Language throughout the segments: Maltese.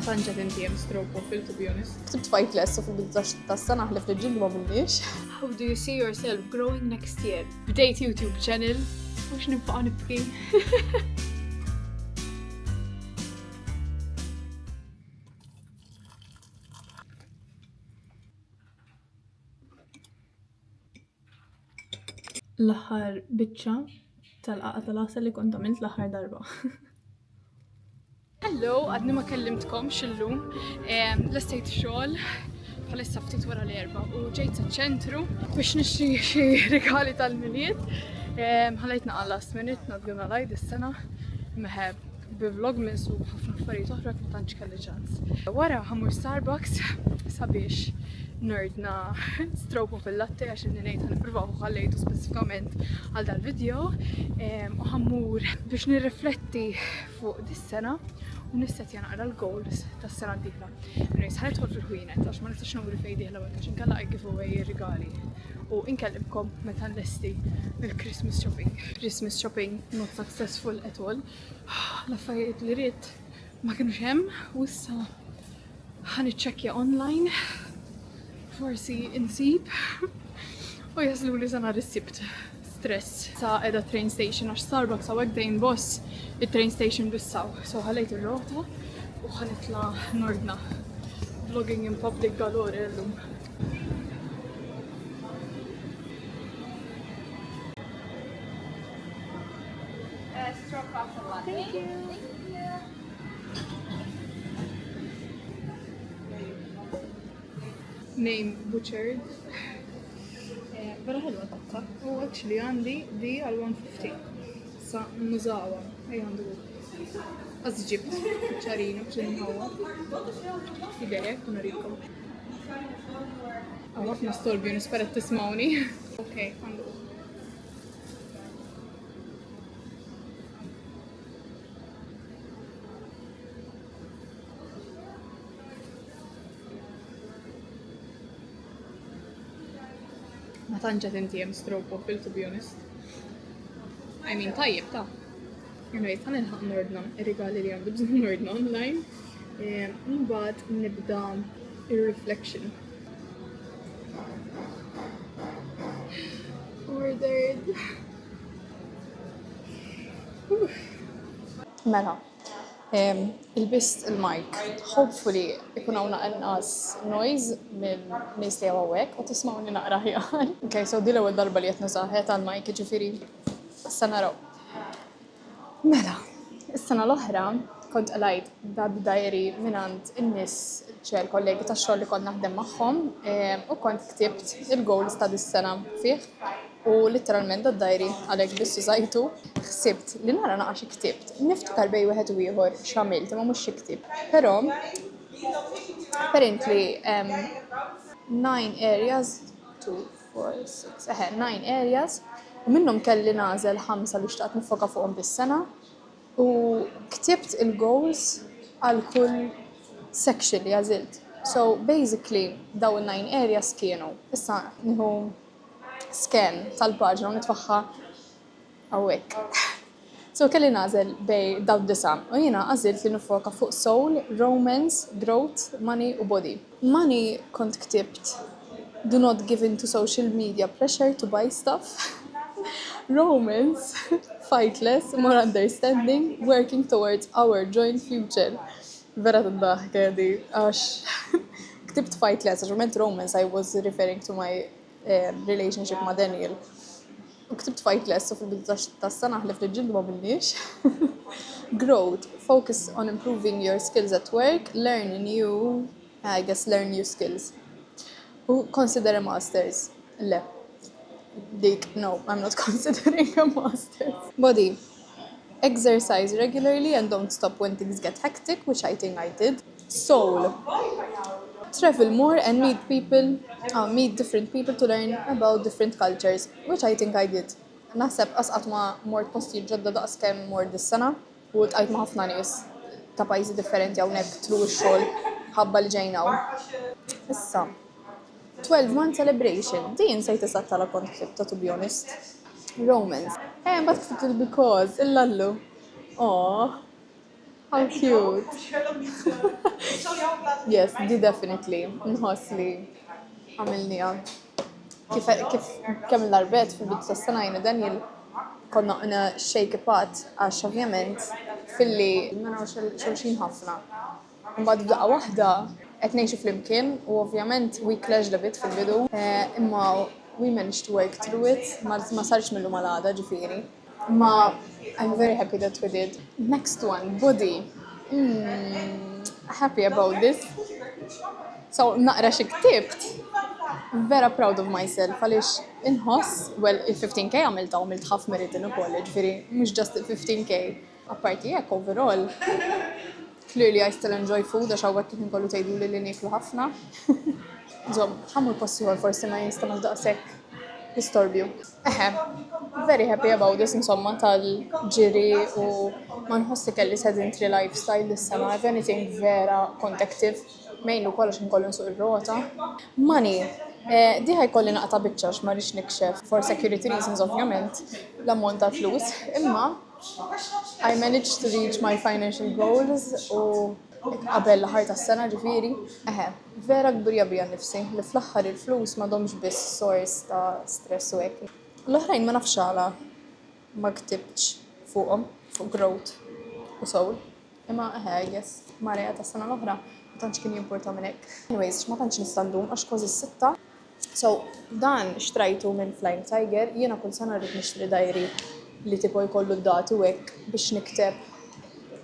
tantx qed inti hemm stroke waffle to be honest. كتبت فايت لس في البداية tas-sena ħlif li ġildu ma billniex. How do you see yourself growing next year? Bdejt YouTube channel, mhux nibqa' nibki. L-aħħar biċċa tal-qaqa tal-għasel li kont għamilt l-aħħar darba. Hello, għadni ma kellimtkomx illum. L-estate xogħol bħalissa ftit wara l-erba' u ġejt ċentru biex nixtri xi regali tal-miliet. Ħallejt naqa' last minute, not gonna lie, dis-sena meħeb bi-vlogmas u ħafna affarijiet oħra ma tantx kelli ċans. Wara ħammur Starbucks sabiex nerdna stroke fil-latte għax n-nejt ħanipruvaw ħallejtu specifikament għal dal-video u ħammur biex nirrifletti fuq dis-sena u nissetja naqra l-goals tas-sena d-dieħla. Nirris ħanidħol fil-ħwienet għax ma nistax nagħmlu fejn dieħla għax inkella giveaway rigali u inkellimkom meta nlesti mill-Christmas shopping. Christmas shopping not successful at all. L-affarijiet li rrid ma kienux hemm u issa ħaniċċekkja online forsi insib u jaslu li sana risibt stress sa edha train station għax Starbucks għawek dejn boss il-train station bissaw. So ħalejt il-rota u ħanitla nordna. Vlogging in public galore l-lum. Thank you. Name butchered. Vera ħelwa taqqa. U actually għandi di għal 150. Sa mużawa. Ej għandu. Għaz ġibt. ċarino bċin nħawa. Idejek, unarikom. Għafna storbju nisperet tismawni. Ok, għandu. Ma tantx qed inti hemm stroke waffle to be honest. I mean tajjeb ta'. Anyways, ħanilħaq nordna ir-rigali li għandu bżonn nordna online. Mbagħad nibda ir-reflection. Ordered. Mela, il-bist il-mic. Hopefully ikun hawn inqas noise mill-nies li hawnhekk u tismawni naqra ħjar. Okay, so di l-ewwel darba li qed nużaħet għall-mic, jiġifieri issa naraw. Mela, is-sena l-oħra kont qalajt da diary minn għand in-nies ċer kollegi tax-xogħol li kont naħdem magħhom u kont ktibt il-goals ta' dis-sena fih u literalment da diary għalhekk biss użajtu ħsibt li nara naqa' xi ktibt. Niftakar bejn wieħed u ieħor x'għamilt imma mhux xi ktieb. Però apparently 9 areas 2 4 6 9 areas u minnhom kelli nagħżel 5 li xtaqt nifoka fuqhom dis-sena u ktibt il-goals għal kull section li għażilt. So basically daw il-9 areas kienu. Issa nieħu scan tal-paġna u nitfaħħa hawnhekk. So kelli nagħżel bej daw d-disa' u jiena għażilt li nifoka fuq soul, romance, growth, money u body. Money kont ktibt do not give in to social media pressure to buy stuff. Romance, fight less, more understanding, working towards our joint future. Vera t-daħ għedi, għax ktibt fight less, għax romance I was referring to my relationship ma' Daniel. U ktibt fight less, u fil-bidu tas-sena ħlif li ġildu ma billniex. Growth, focus on improving your skills at work, learn new skills. U consider a master's. Le. Dik, no, I'm not considering a master's. Body, exercise regularly and don't stop when things get hectic, which I think I did. Soul, travel more and meet different people to learn about different cultures, which I think I did. Naħseb asqat ma mort postijiet ġodda daqs kemm mort dis-sena u ltqajt ma' ħafna nies ta' pajjiżi differenti hawnhekk tlu x-xogħol ħabba li ġejnaw. Issa 12-month celebration. Din sejt isatta la kont ktibta to be honest. Romance. But ktibtu because, illallu. Aww. How cute. Yes, di definitely. Nħoss li għamilnija. Kif kemm l-arbet fil-bidu tas-sena jina Daniel konna qna shake pot għax ovvjament filli ma nagħmlu xulxin ħafna. Mbagħad f'daqqa waħda qed ngħixu flimkien u ovvjament we clashed a bit fil-bidu. Imma we managed to work through it, ma sarx millu mal-għada ġifieri. Ma I'm very happy that we did. Next one, body. Happy about this. So naqra xi ktibt. Vera proud of myself għaliex inħoss, well, il-15K għamilt ħaf meritin u college, veri, mux just il-15K. Apparti jek, overall, clearly I still enjoy food, għax għawek kif nkollu tajdu li niklu ħafna. Zom, ħamur possibol forsi ma jinstamax daqsek distorbju. Very happy about this, insomma, tal-ġiri u ma nħossi kelli sedentary lifestyle dis-sena, if anything vera conductive, mejnu kollox nkollu nsuq ir-rota. Money. Diħaj kolli naqta bitċax ma rix nikxef for security reasons ovvjament l-ammont ta' flus, imma I managed to reach my financial goals u qabel l-ħar tas-sena ġifieri. Vera kburja bija nnifsi li fl-aħħar il-flus m'għadhomx biss source ta' stress u hekk. L-oħrajn ma nafx għala ma ktibtx fuqhom, fuq growth u soul. Imma yes, Marija tas-sena l-oħra ma tantx kien jimporta minn hekk. Anyways, ma tantx nista' ndum għax kważi s-sitta. So, dan xtrajtu minn Flying Tiger, jiena kull sena rrid nixtri dajri li tipo jkollu d-dati u hekk biex nikteb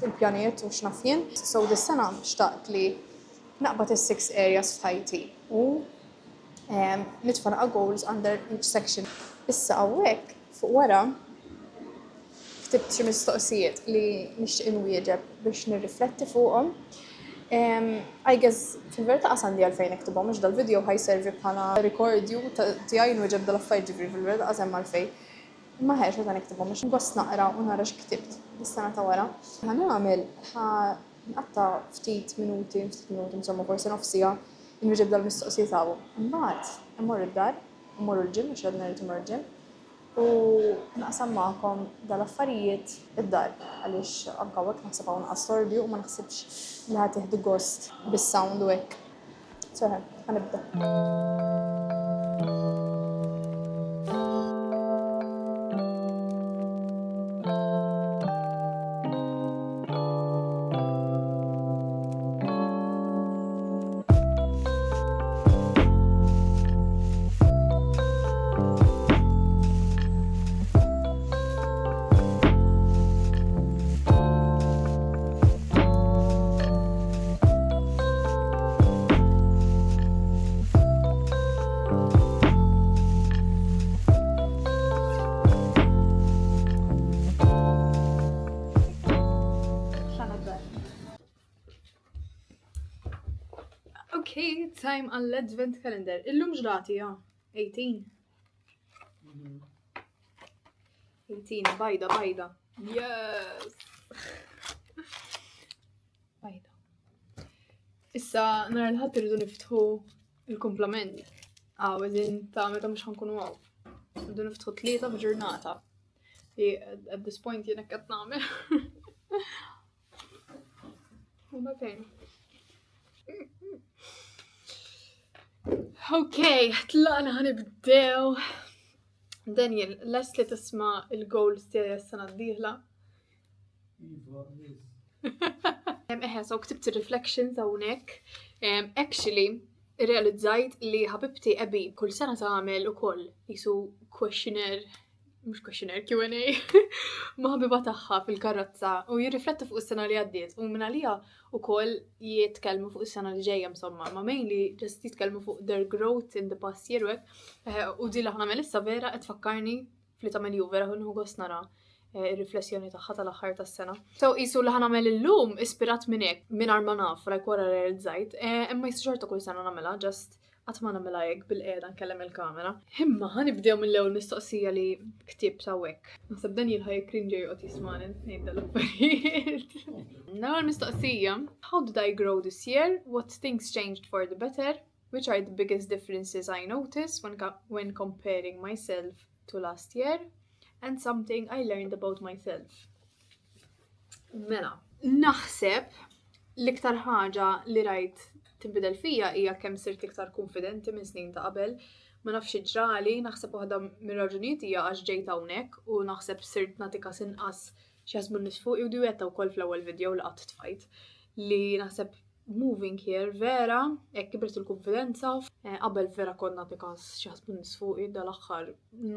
il-pjanijiet u x'nafjen. So, dis-sena xtaqt li naqbad is-6 areas f'ħajti u nitfa' naqa' goals under each section. Issa hawnhekk fuq wara ktibt xi mistoqsijiet li nixtieq inwieġeb biex nirrifletti fuqhom. I guess fil-verta qasandi għalfejn ektibhom għax dal-video ħajservi bħala recordju tiegħi nweġeb dal-affarijiet ġifieri fil-verta qasem għalfejn. Imma ħex meta nektibhom biex ngost naqra u nara x'ktibt is-sena ta' wara. Nagħmel nqatta' ftit minuti insomma forsi nofsija nweġeb dal-mistoqsijiet tagħhom. Imbagħad immorru d-dar, immorru l-ġim għax għadna rrid immorru l-ġim. U naqsam magħkom dal-affarijiet id-dar għaliex anke hawnhekk naħseb hawn assorbi u ma naħsibx li ħadd tieħdu gost bis-sound u hekk. So ħanibda. Okay, time għall-advent calendar. Illum ġrati, 18. 18, bajda. Yes! Bajda. Issa, nara l-ħat irridu niftħu il-komplement. Għedin ta' meta mux ħankunu għaw. Irridu niftħu 3 f'ġurnata. At this point jenek qed nagħmel. Ma fejn. Okay, tlaqna ħanibdew. Daniel, lest li tisma' il-goals tiegħi s-sena d-dieħla? So ktibt ir-reflections hawnhekk. Actually, realizzajt li ħabibti Ebi kull sena tagħmel ukoll qisu questionnaire, mhux questionnaire, Q&A ma' ħabiba tagħha fil-karozza u jirrifletti fuq is-sena li għaddiet u minn għalija ukoll jitkellmu fuq is-sena li ġejja insomma, ma' mainly just jitkellmu fuq their growth in the past year u di li ħnagħmel issa vera qed tfakkarni fli tagħmel ju vera ħunħu gost nara ir-riflessjoni tagħha tal-aħħar tas-sena. So qisu li ħanagħmel illum ispirat minn hekk mingħajr ma naf like wara realizzajt, imma jisġorta kull sena nagħmilha just qatt ma nagħmilha hekk bil-qiegħda nkellem il-kamera. Imma ħanibdew mill-ewwel mistoqsija li ktibt hawnhekk. Naħseb Daniel ħajkrinġa joqgħod jismani ngħid dal-affarijiet. L-ewwel mistoqsija, how did I grow this year? What things changed for the better? Which are the biggest differences I notice when comparing myself to last year? And something I learned about myself. Mela, naħseb l-iktar ħaġa li rajt tinbidel fija hija kemm sirt iktar konfidenti minn snin ta' qabel. Ma nafx ġrali, naħseb waħda mir-raġunijiet hija għax ġejt hawnhekk u naħseb sirt nagħti każ inqas x'jaħsbu n-nies fuqi u diwetta wkoll fl-ewwel video li qatt tfajt li naħseb moving here vera hekk kibret il-konfidenza qabel vera kont nagħti każ x'jaħsbu n-nies fuqi dal-aħħar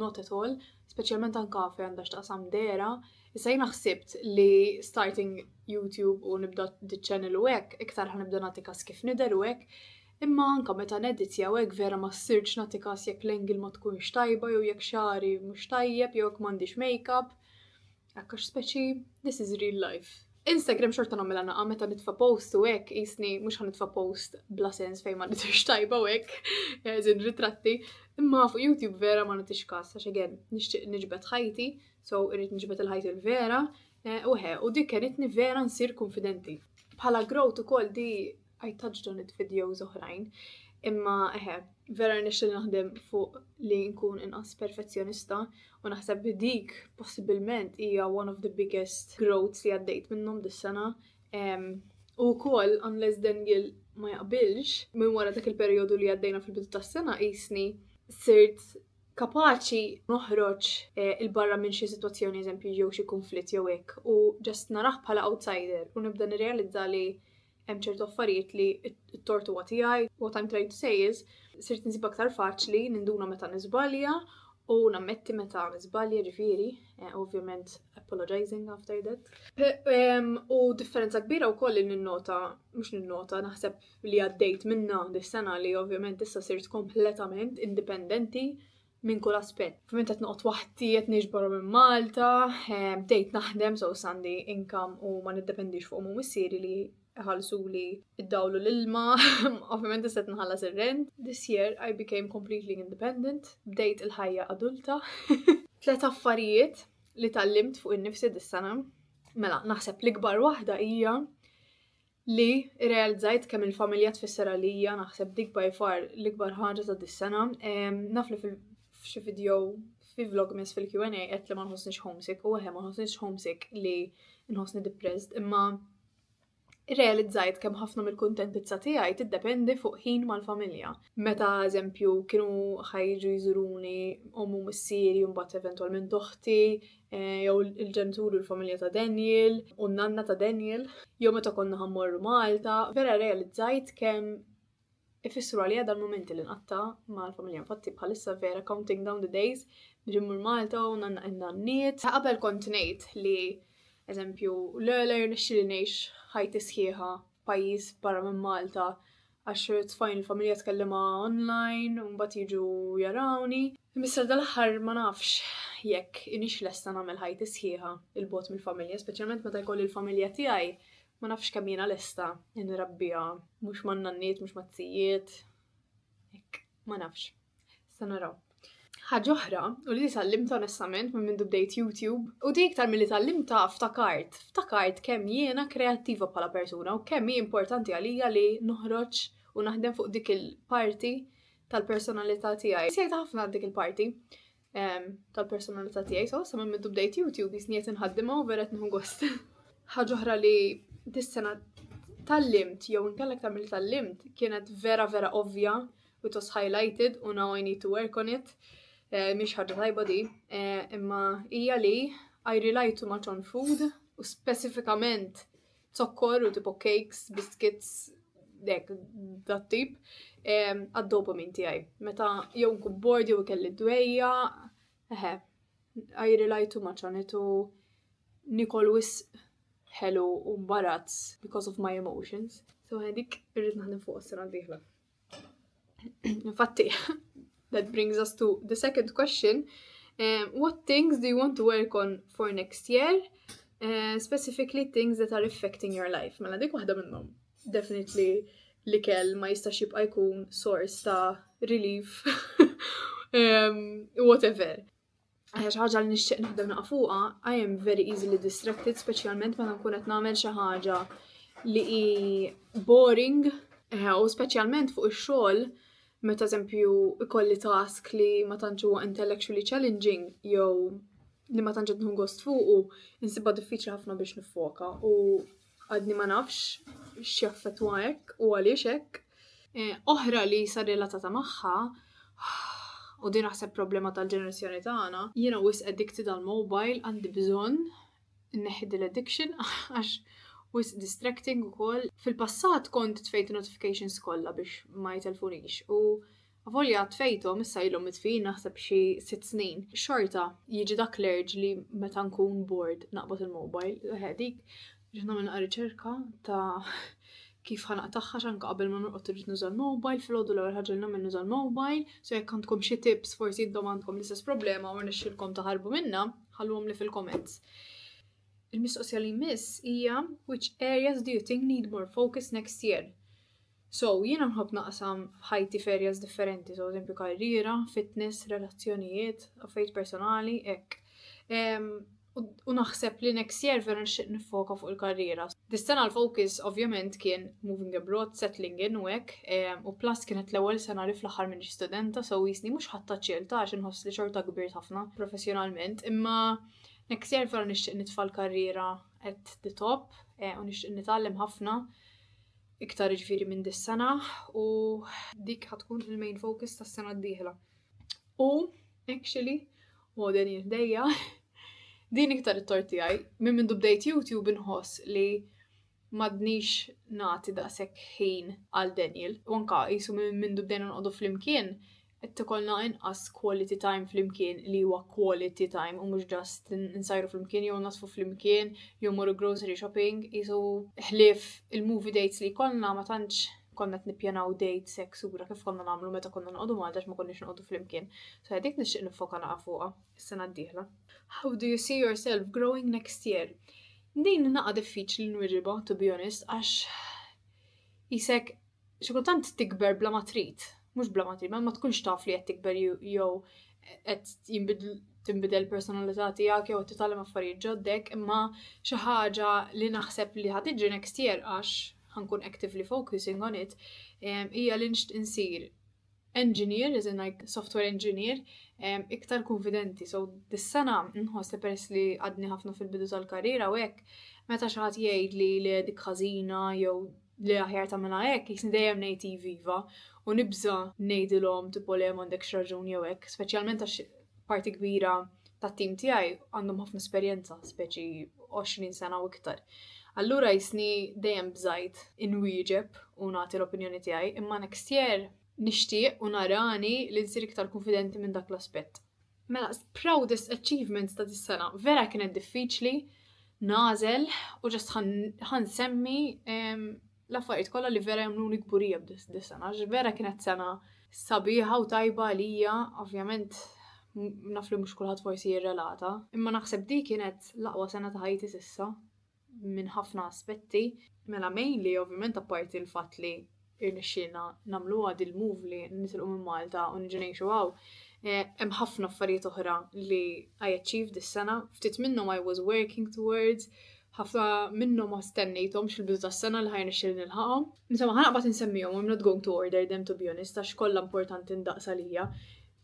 not at all, speċjalment anke fejn għandha x'taqsam dera. Issa jiena ħsibt li starting YouTube u nibda d-channel u hekk iktar ħanibda nagħti każ kif nidher u hekk. Imma anke meta neditja hekk vera ma ssirtx nagħti każ jekk l-angle ma tkunx tajba jew jekk xari mhux tajjeb jew jekk m'għandix make-up. Hekk għax speċi this is real life. Instagram xorta nagħmilha naqa' meta nitfa' post u hekk qisni mhux ħanitfa' post bla sens fejn ma nidhirx tajba u hekk eżin ritratti. Imma fuq YouTube vera ma nagħtix każ għax again nixtieq niġbed ħajti, so irrid niġbed il-ħajti l-vera u dik kienitni vera nsir konfidenti. Bħala growth ukoll di I touched on it videos oħrajn, imma vera nixtieq naħdem fuq li nkun inqas perfezzjonista u naħseb li dik possibilment hija one of the biggest growths li għaddejt minnhom dis-sena. U wkoll unless Daniel ma jaqbilx minn wara dak il-perjodu li għaddejna fil-bidu tas-sena qisni sirt kapaċi noħroġ il-barra minn xi sitwazzjoni eżempju jew xi konflitt jew hekk u just naraħ bħala outsider u nibda nirrealizza li hemm ċertu affarijiet li t-tort huwa tiegħi. What I'm trying to say is sirt nisib aktar faċli ninduna meta nisbalja u nammetti meta nisbalja ġifieri, ovvjament apologizing after that. U differenza kbira wkoll li ninnota naħseb li għaddejt minnha dis-sena li ovvjament issa sirt kompletament indipendenti minn kull aspett. Ovvjament qed noqgħod waħdi qed niġbor minn Malta, bdejt naħdem so sandi income u ma niddependix fuq missieri li ħalsu li id-dawlu l-ilma, ovvijament istet nħallas ir-rent. This year I became completely independent, bdejt il-ħajja adulta. 3 affarijiet li tallimt fuq in-nifsi dis-sena. Mela, naħseb l-ikbar waħda hija li realizzajt kemm il-familja tfisser għalija, naħseb dik by far l-ikbar ħaġa ta' dis-sena. Naf li f'xi video fi vlogmas fil-Q&A qed li ma nħossniex homesick u ma nħossniex homesick li nħossni depressed, imma realizzajt kemm ħafna mill-kuntentizza tiegħi tiddependi fuq ħin mal-familja. Meta eżempju kienu ħajġu jżuruni ommu missieri u mbagħad eventwalment uħti jew il-ġenituri u l-familja ta' Daniel u n-nanna ta' Daniel, jew meta konna ħammorru Malta, vera realizzajt kemm ifissru għalija dal-momenti li nqatta mal-familja. Infatti bħalissa vera counting down the days biex immur Malta u n-nanniet. Qabel kont ngħid li eżempju l-għala jirnexxi li ngħix ħajti sħiħa pajjiż barra minn Malta għax tfajn il-familja tkellima online u mbagħad jiġu jarawni. Imma dal-aħħar ma nafx jekk inhix lesta nagħmel ħajti sħiħa il-bogħod mill-familja, speċjalment meta jkolli l-familja tiegħi ma nafx kemm jiena lesta nirabbiha mhux man-nanniet mhux mat-tijjiet. Hekk ma nafx. Sa naraw. Ħaġa oħra, u li tallimta onestament minn mindu bdejt YouTube, u di iktar milli tallimta ftakart kemm jiena kreattiva bħala persuna u kemm hi importanti għalija li noħroġ u naħdem fuq dik il-parti tal-personalità tiegħi. Sejta ħafna dik il-parti tal-personalità tiegħi, so sa minn mindu bdejt YouTube jisniet inħaddimha u vera qed nieħu gost. Ħaġa oħra li dis-sena tallimt jew inkella aktar milli tallimt kienet vera ovvja u it was highlighted u now I need to work on it. Mhix ħaġa tajba di, imma hija li I rely too much on food u speċifikament zokkor u tipo cakes, biscuits, dek, dat tip, għad-dopamin tiegħi. Meta jew nkun bored jew ikelli dwejja, I rely too much on it u nikol wisq ħelu u mbarazz because of my emotions. So dik irrid naħdem fuq is-sena d-dieħla. Infatti, that brings us to the second question. What things do you want to work on for next year? Specifically things that are affecting your life. Mela dik waħda minnhom. Definitely l-ikel ma jistax jibqa' jkun source ta' relief. Whatever. ħaġa li nixtieq naħdem naqa' fuqha, I am very easily distracted, speċjalment meta nkun qed nagħmel xi ħaġa li hi boring, u speċjalment fuq ix-xogħol meta eżempju ikolli task li ma tantx huwa intellectually challenging jew li ma tantx qed nkun gost fuqu, insibha diffiċli ħafna biex niffoka u għadni ma nafx x'jaffettwa hekk u għaliex hekk. Oħra li sa relatata magħha, u din naħseb problema tal-ġenerazzjoni tagħna, jiena wis addicted għal mobile, għandi bżonn inneħħi l-addiction għax wis distracting ukoll. Fil-passat kont tfejt notifications kollha biex ma jitelfunix u għavolja tfejtom issa ilhom mitfin naħseb xi 6 snin. Xorta jiġi dak l-urge li meta nkun bored naqbad il-mobile. Dik ġna minn riċerka ta' kif ħanaqtaħħa xanka qabel ma norqod irrid nuża l-mobile, fil-għodu l-ewwel ħaġa li nagħmel nuża l-mobile, so jekk għandkom xi tips forsi intom għandkom l-istess problema u rnexxilkom taħarbu minnha, ħalluhom li fil-comments. Il-mistoqsija li jmiss hija which areas do you think need more focus next year? So, jiena nħobb naqsam ħajti f'areas differenti, so eżempju karriera, fitness, relazzjonijiet, affarijiet personali, hekk. U naħseb li next year vera nixtieq nifoka fuq il-karriera. Dis-sena l-focus ovvjament kien moving abroad, settling in u hekk, u plus kienet l-ewwel sena li fl-aħħar minn studenta, so jisni mhux ħatta ċielta għax inħoss li xorta kbirt ħafna professjonalment, imma next year vera nixtieq nitfa' l-karriera at the top u nixtieq nitgħallem ħafna iktar ġifieri minn dis-sena u dik ħatkun il-main focus tas-sena d-dieħla. U actually, u din jdejja, din iktar it-tort tiegħi, minn bdejt YouTube inħoss li m'għadniex nagħti daqshekk ħin għal Daniel. U anke qisu minn bdejna nqogħdu flimkien qed ikollna inqas quality time flimkien li huwa quality time u mhux just insajru flimkien jew nasfu flimkien jew morru grocery shopping. Qisu ħlief il-movie dates li jkollna ma tantx konna nippjanaw dates hekk sura kif konna nagħmlu meta konna noqogħdu Malta ma konniex noqogħdu flimkien. So dik nixtieq nifoka naqa' fuqha is-sena d-dieħla. How do you see yourself growing next year? Din naqa' diffiċli nwieġibha, to be honest, għax isek xi kultant tikber bla ma trid, mhux bla ma trid, ma tkunx taf li qed tikber jew qed tinbidel personalità tiegħek jew qed titgħallem affarijiet ġoddek, imma xi ħaġa li naħseb li ħad tiġi next year għax ħankun actively focusing on it, hija li nixtieq insir engineer, as in like software engineer, iktar konfidenti. So dis-sena nħoss li peress li għadni ħafna fil-bidu tal-karriera u hekk, meta xi ħadd jgħid li dik ħażina jew li aħjar tagħmilha hekk, jisni dejjem ngħid iva u nibża ngħidilhom tipo li hemm għandek xi raġun jew hekk, speċjalment għax parti kbira tat-tim tiegħi għandhom ħafna esperjenza, speċi 20 sena u iktar. Allura jisni dejjem bżajt inwieġeb u nagħti l-opinjoni tiegħi, imma next year nixtieq u narani li nsir iktar konfidenti minn dak l-aspett. Mela, proudest achievements ta' dis-sena vera kienet diffiċli nażel u ġast ħansemmi l-affarijiet kollha li vera jagħmluni kburija b'dis-sena. Vera kienet sena sabiħa u tajba għalija, ovvjament naf li mhux kulħadd forsi jirrelata, imma naħseb di kienet l-aqwa sena ta' ħajti s'issa minn ħafna aspetti. Mela mainly ovvjament apparti l-fatt li irnexxielna nagħmluha din il-move li nitilqu minn Malta u niġu ngħixu hawn, hemm ħafna affarijiet oħra li I achieved dis-sena, ftit minnhom I was working towards, ħafna minnhom ma stennejthomx fil-bidu tas-sena li ħajnexxielni nilħaqhom. Insomma ħanaqbad insemmihom, I'm not going to order them to be honest, għax kollha importanti ndaqsa lija.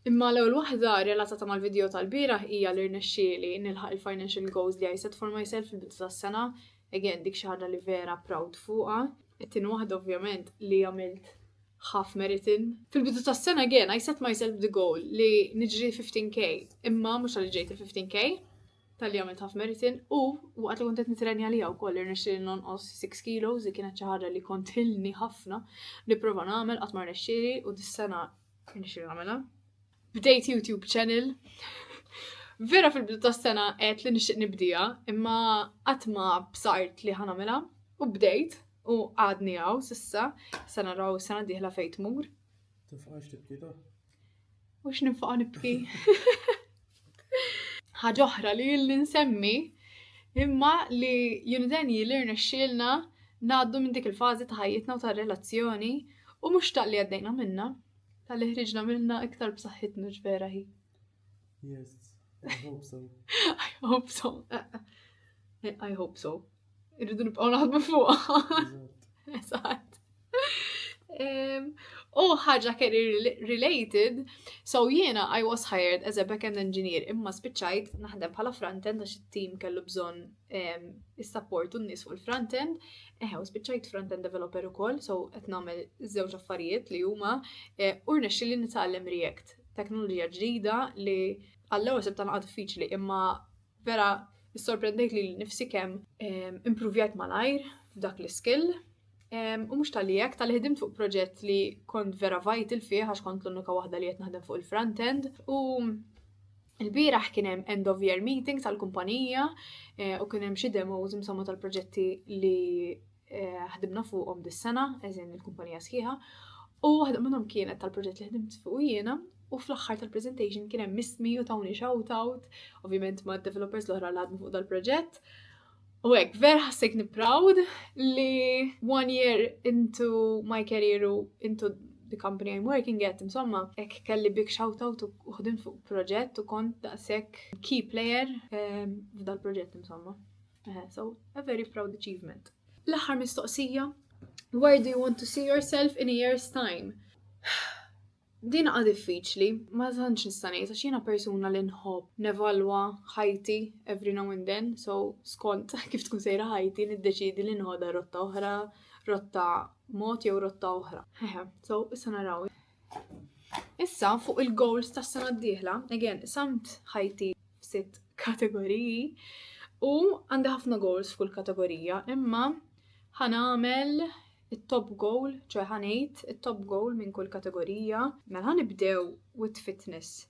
Imma l-ewwel waħda relatata mal-video tal-bieraħ hija li rnexxieli nilħaq il-financial goals li I set for myself fil-bidu tas-sena. Again, dik xi ħaġa li vera proud fuqha. It-tieni waħda ovvjament li għamilt half marathon. Fil-bidu tas-sena again, I set myself the goal li niġri 15k, imma mhux għal ġejt il-15k tal-li għamilt half marathon u waqt li kont qed nitrenja liha wkoll irnexxieli nonqos 6 kilos li kienet xi ħaġa li kont ilni ħafna nipprova nagħmel qatt ma rnexxieli u dis-sena irnexxieli nagħmilha. Bdejt YouTube channel. Vera fil-bidu tas-sena qed li nixtieq nibdiha, imma qatt ma bsart li ħanamilha u bdejt u għadni għaw s'issa, sa naraw s-sena d-dieħla fejn tmur. Tinfaqax tibki da? Mhux ninfaqa nibki. Ħaġa oħra li nsemmi imma li Daniel li rnexxielna ngħaddu minn dik il-fażi ta' ħajjitna u tar-relazzjoni u mhux ta' li għaddejna minnha, ta' li ħriġna minnha iktar b'saħħitna ġvera hi. Yes, I hope so. I hope so. I hope so. Irridu nibqgħu naħdmu fuqha. Eżatt. U ħaġa career related, so jiena I was hired as a back-end engineer imma spiċċajt naħdem bħala front-end għax it-team kellu bżonn is-supportu n-nies fuq il-front-end, u spiċċajt front-end developer ukoll, so qed nagħmel żewġ affarijiet li huma u rnexxi li nitgħallem React, teknoloġija ġdida li għall-ewwel sibta naqgħod diffiċli imma vera sorprendejt li nifsi kemm improvjat malajr f'dak l-skill. U mux tal-lijek, tal-ħedimt fuq proġett li kont vera vital fih, għax kont l-unika wahda li qed naħdem fuq il-front-end. U il-bieraħ kien hemm end of year meeting tal-kumpanija u kien hemm xi demos insomma tal-proġetti li ħdimna fuqhom dis-sena, eżin il-kumpanija sħiħa. U waħda minnhom kienet tal-proġett li ħdimt fuq jiena u fl-aħħar tal-presentation kien hemm mistmi u tawni shout-out, ovvjament ma' developers l-oħra li ħadmu fuq dal-proġett. U hekk vera ħassejtni proud li 1 year into my career u into the company I'm working at, insomma, hekk kelli big shout-out u ħdimt fuq proġett u kont daqshekk key player f'dal proġett insomma. So, a very proud achievement. L-aħħar mistoqsija, where do you want to see yourself in a year's time? Din għad diffiċli, ma tantx nista' ngħid għax jiena persuna li nħobb nevalwa ħajti every now and then, so skont kif tkun sejra ħajti niddeċiedi li nħodha rotta oħra, rotta mod jew rotta oħra. So issa naraw. Issa fuq il-goals tas-sena d-dieħla, again, samt ħajti f'sitt kategoriji u għandi ħafna goals f'kull kategorija, imma ħanamel it-top goal, ċoħ ħanejt it-top goal minn kull kategorija. Mela ħanibdew with fitness.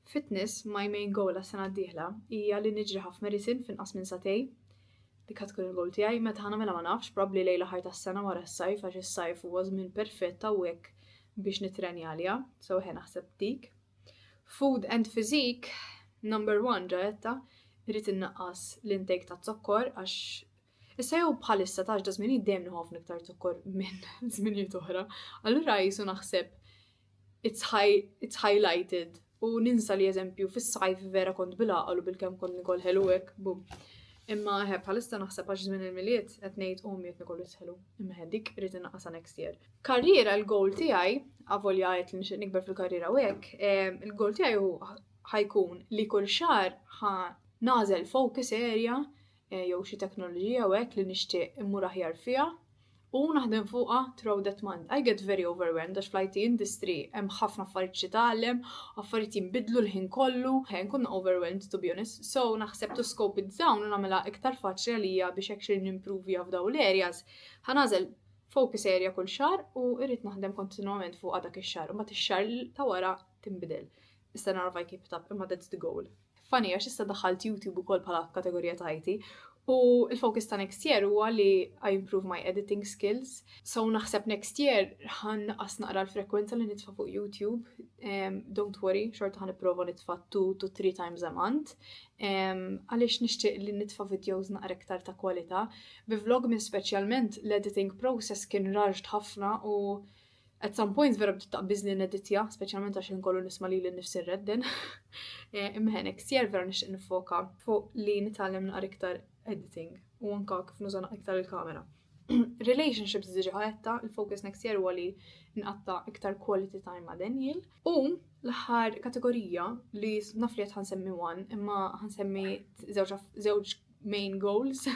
Fitness, my main goal għas-sena d-dieħla hija li niġri half marathon f'inqas minn satej. Dik tkun il-goal tiegħi, meta ħanamela ma nafx, probably lejla ħar tas-sena wara s-sajf għax is-sajf huwa żmien perfett hawnhekk biex nitrenja għaliha, so naħseb dik. Food and physique, number 1 ġaetta, irrid innaqqas l-intake ta' zokkor għax issa jew bħalissa tax da żmien dejjem ħafna iktar zokkor minn żminijiet oħra. Allura jisu naħseb it's highlighted u ninsa li eżempju fis-sajf vera kont bil-aqal u bil-kemm kont nikol ħelu hekk, bum. Imma bħalissa naħseb għax żmien il-miliet qed ngħid qed nikol ħelu. Imma dik irid innaqqasha next year. Karriera l-goal tiegħi, avolja qed li nixtieq nikber fil-karriera u hekk, il-goal tiegħi ħajkun li kull xahar nagħżel focus area jew xi teknoloġija u hekk li nixtieq immur aħjar fiha u naħdem fuqha throughout that month. I get very overwhelmed għax fl-IT industry hemm ħafna affarijiet xi tagħlem, affarijiet jinbidlu l-ħin kollu, nkun overwhelmed to be honest. So naħseb to scope it down u nagħmilha iktar faċli għalija biex actually nimprovja f'dawn l-areas. Ħanażel focus area kull xahar u irrid naħdem kontinwament fuqha dak ix-xahar u mbagħad ix-xahar ta' wara tinbidel. Issa narfa keep it up, imma that's the goal. Funny, għax issa daħalt YouTube ukoll bħala kategorija ta' IT u il-focus ta' next year huwa li I improve my editing skills. So naħseb next year ħanqas naqra l-frekwenza li nitfa' fuq YouTube. Don't worry, xorta ħanipprova nitfa' 2 to 3 times a month. Għaliex nixtieq li nitfa' videos naqra iktar ta' kwalità. Bi vlogmas speċjalment l-editing process kien raġd ħafna u at some points vera bdiet taqbiżni n-editja, speċjalment għax inkollu nisma' li nnifsi nredden. Imma next year vera nixtieq nifoka fuq li nitgħallem naqra iktar editing u anka kif nuża iktar il-kamera. Relationships diġà ħatta, il-focus next year huwa li nqatta iktar quality time ma' Daniel. U l-aħħar kategorija li naf li qed ħansemmi one imma ħansemmi żewġ main goals.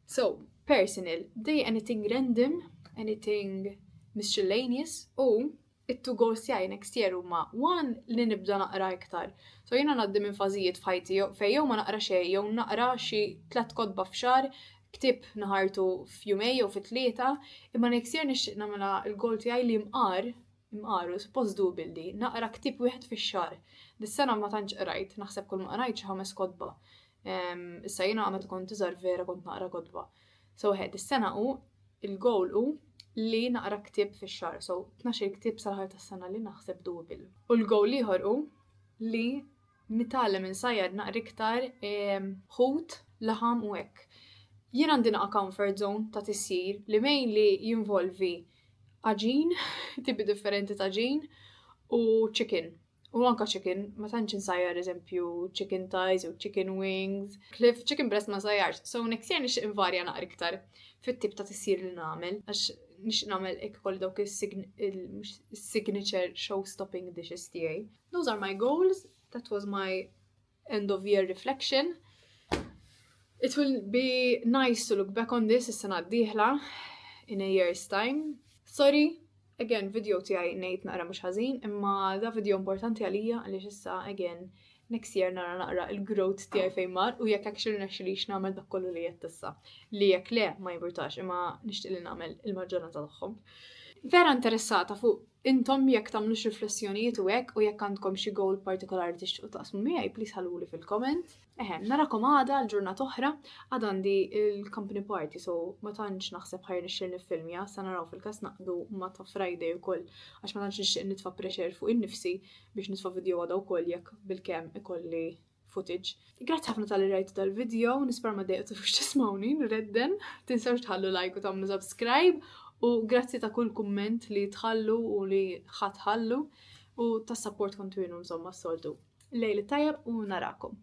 So, personal, day anything random, anything miscellaneous u it-2 goals tiegħi next year huma 1 li nibda naqra iktar. So jiena ngħaddi minn fażijiet f'ħajti fejn jew ma naqra xejn jew naqra xi 3 kotba f'xahar, ktib naħartu f'jumej jew fit-3, imma next year nixtieq nagħmilha l-goal tiegħi li imqaru suppost doable naqra ktib wieħed fix-xahar. Dis-sena ma tantx qrajt, naħseb kull ma qrajt xi 5 kotba. Issa jiena meta kont iżgħar vera kont naqra kotba. So dis-sena il-goal hu li naqra ktib fix-xahar, so 12 ktib sal-ħar tas-sena li naħseb doable. U l-goal ieħor hu li nitgħallem insajjar naqra iktar ħut, laħam u hekk. Jien għandi naqa' comfort zone ta' tissir li mainly jinvolvi aġin, tipi differenti ta' aġin u chicken. U anka chicken, ma tantx insajjar eżempju chicken thighs u chicken wings. Chicken breast ma sajjarx, so next year nixtieq invarja naqra iktar fit-tip ta' tissir li nagħmel għax nix namel ek kolli dawk il-signature show-stopping dishes tiegħi. Those are my goals. That was my end of year reflection. It will be nice to look back on this is-sena d-dieħla in a year's time. Sorry, again, video tiegħi ngħid naqra mhux ħażin, imma da video importanti għalija għaliex issa again next year naqra il-growth tiegħi fejn mar u jekk actually nexxilix nagħmel dak kollu li qed issa. Li jekk le ma jimpurtax imma nixtieq li nagħmel il-maġġoranza tagħhom. Vera interessata fuq intom jekk tagħmlux riflessjonijiet u hekk u jekk għandkom xi goal partikolari tixtiequ taqsmu miegħi, please ħalluli fil-comment. Narakom għada l-ġurnata oħra għad għandi il-company party, so ma tantx naħseb ħajr nixxil nifilmja, sa naraw fil-każ naqdu ma ta' Friday ukoll għax ma tantx nixtieq nitfa' pressure fuq innifsi biex nitfa' video għada wkoll jekk bil-kemm ikolli footage. Grazzi ħafna tal-li rajtu dal-video, nispera ma dejqtux tismawni, nredden, tinsewx tħallu like u tagħmlu subscribe u grazzi ta' kull kumment li tħallu u li ħatħallu u tas support kontinu insomma s-soltu. Lejli tajjeb u narakom.